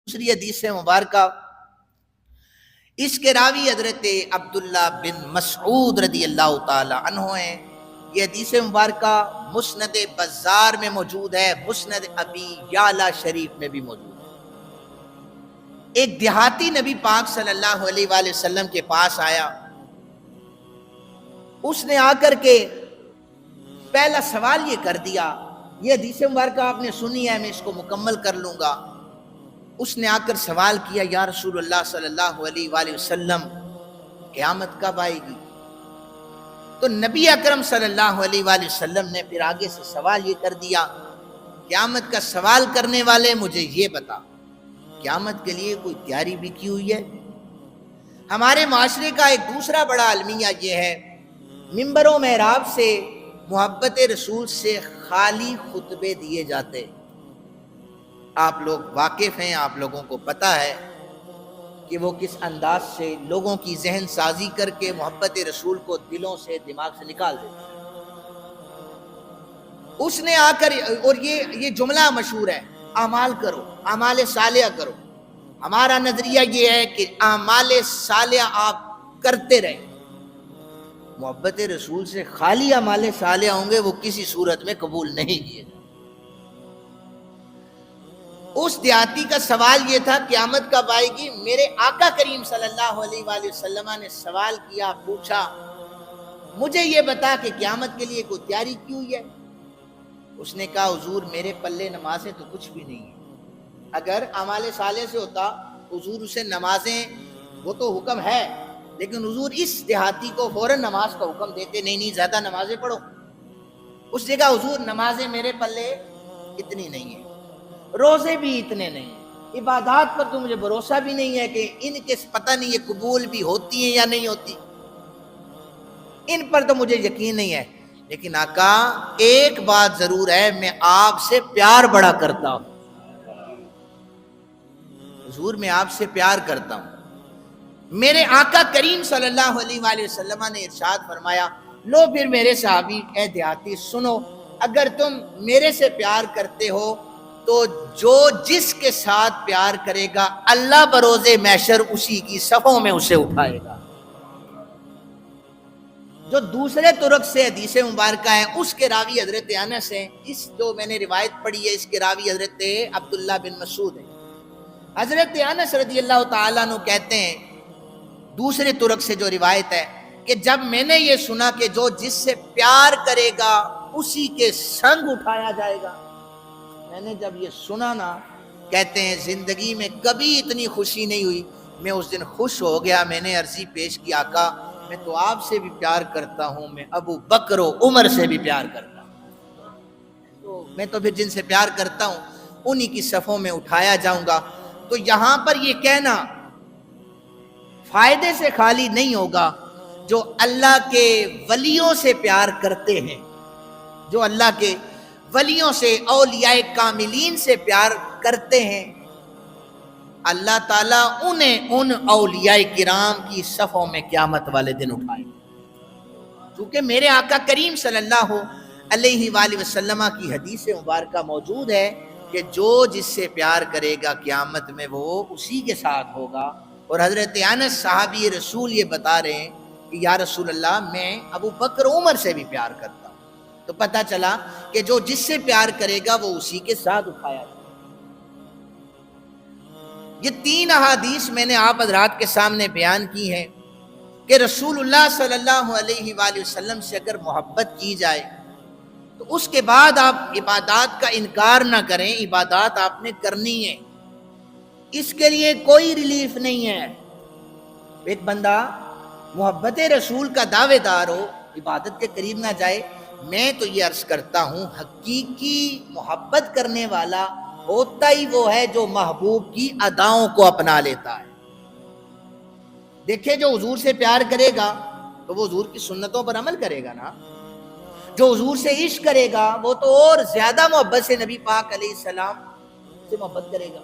دوسری حدیث مبارکہ اس کے راوی حضرت عبداللہ بن مسعود رضی اللہ تعالی عنہ ہیں۔ یہ حدیث مبارکہ مسند بزار میں موجود ہے، مسند ابی یعلا شریف میں بھی موجود ہے۔ ایک دیہاتی نبی پاک صلی اللہ علیہ وآلہ وسلم کے پاس آیا، اس نے آ کر کے پہلا سوال یہ کر دیا، یہ حدیث مبارکہ آپ نے سنی ہے، میں اس کو مکمل کر لوں گا۔ اس نے آ کر سوال کیا، یا رسول اللہ صلی اللہ علیہ وآلہ وسلم قیامت کب آئے گی؟ تو نبی اکرم صلی اللہ علیہ وآلہ وسلم نے پھر آگے سے سوال یہ کر دیا، قیامت کا سوال کرنے والے مجھے یہ بتا، قیامت کے لیے کوئی تیاری بھی کی ہوئی ہے؟ ہمارے معاشرے کا ایک دوسرا بڑا المیہ یہ ہے، ممبر و محراب سے محبت رسول سے خالی خطبے دیے جاتے۔ آپ لوگ واقف ہیں، آپ لوگوں کو پتہ ہے کہ وہ کس انداز سے لوگوں کی ذہن سازی کر کے محبت رسول کو دلوں سے، دماغ سے نکال دیتے۔ اس نے آ کر، اور یہ جملہ مشہور ہے، اعمال کرو، اعمال صالحہ کرو۔ ہمارا نظریہ یہ ہے کہ اعمال صالحہ آپ کرتے رہیں۔ محبت رسول سے خالی اعمال صالحہ ہوں گے، وہ کسی صورت میں قبول نہیں کیے جائیں۔ اس دیہاتی کا سوال یہ تھا، قیامت کب آئے گی؟ میرے آقا کریم صلی اللہ علیہ وآلہ وسلم نے سوال کیا، پوچھا، مجھے یہ بتا کہ قیامت کے لیے کوئی تیاری کی ہوئی ہے؟ اس نے کہا، حضور میرے پلے نمازیں تو کچھ بھی نہیں ہیں۔ اگر اعمال صالح سے ہوتا حضور اسے نمازیں، وہ تو حکم ہے، لیکن حضور اس دیہاتی کو فوراً نماز کا حکم دیتے، نہیں زیادہ نمازیں پڑھو۔ اس نے کہا، حضور نمازیں میرے پلے اتنی نہیں ہیں، روزے بھی اتنے نہیں ہیں، عبادات پر تو مجھے بھروسہ بھی نہیں ہے کہ ان کے پتہ نہیں یہ قبول بھی ہوتی ہیں یا نہیں ہوتی، ان پر تو مجھے یقین نہیں ہے، لیکن آقا ایک بات ضرور ہے، میں آپ سے پیار بڑا کرتا ہوں۔ حضور میں آپ سے پیار کرتا ہوں۔ میرے آقا کریم صلی اللہ علیہ وآلہ وسلم نے ارشاد فرمایا، لو پھر میرے صحابی، اے دیہاتی سنو، اگر تم میرے سے پیار کرتے ہو تو جو جس کے ساتھ پیار کرے گا اللہ بروز محشر اسی کی صفوں میں اسے اٹھائے گا۔ جو دوسرے طرق سے حدیث مبارکہ ہے، اس کے راوی حضرت انس ہیں، اس جو میں نے روایت پڑھی ہے اس کے راوی حضرت عبداللہ بن مسعود ہیں۔ حضرت انس رضی اللہ تعالیٰ عنہ کہتے ہیں، دوسرے طرق سے جو روایت ہے، کہ جب میں نے یہ سنا کہ جو جس سے پیار کرے گا اسی کے سنگ اٹھایا جائے گا، میں نے جب یہ سنا نا، کہتے ہیں زندگی میں کبھی اتنی خوشی نہیں ہوئی، میں اس دن خوش ہو گیا، میں نے عرضی پیش کی، آقا میں تو آپ سے بھی پیار کرتا ہوں، میں ابو بکر و عمر سے بھی پیار کرتا ہوں، میں تو پھر جن سے پیار کرتا ہوں انہی کی صفوں میں اٹھایا جاؤں گا۔ تو یہاں پر یہ کہنا فائدے سے خالی نہیں ہوگا، جو اللہ کے ولیوں سے پیار کرتے ہیں، جو اللہ کے ولیوں سے، اولیاء کاملین سے پیار کرتے ہیں، اللہ تعالیٰ انہیں ان اولیاء کرام کی صفوں میں قیامت والے دن اٹھائے۔ چونکہ میرے آقا کریم صلی اللہ علیہ وآلہ وسلم کی حدیث مبارکہ موجود ہے کہ جو جس سے پیار کرے گا قیامت میں وہ اسی کے ساتھ ہوگا۔ اور حضرت انس صحابی رسول یہ بتا رہے ہیں کہ یا رسول اللہ میں ابو بکر عمر سے بھی پیار کرتا ہوں۔ تو پتہ چلا کہ جو جس سے پیار کرے گا وہ اسی کے ساتھ اٹھایا جائے۔ یہ تین احادیث میں نے آپ حضرات کے سامنے بیان کی ہیں کہ رسول اللہ صلی اللہ علیہ وآلہ وسلم سے اگر محبت کی جائے تو اس کے بعد آپ عبادات کا انکار نہ کریں، عبادات آپ نے کرنی ہے، اس کے لیے کوئی ریلیف نہیں ہے۔ ایک بندہ محبت رسول کا دعوے دار ہو، عبادت کے قریب نہ جائے، میں تو یہ عرض کرتا ہوں حقیقی محبت کرنے والا ہوتا ہی وہ ہے جو محبوب کی اداؤں کو اپنا لیتا ہے۔ دیکھیں جو حضور سے پیار کرے گا تو وہ حضور کی سنتوں پر عمل کرے گا نا، جو حضور سے عشق کرے گا وہ تو اور زیادہ محبت سے نبی پاک علیہ السلام سے محبت کرے گا۔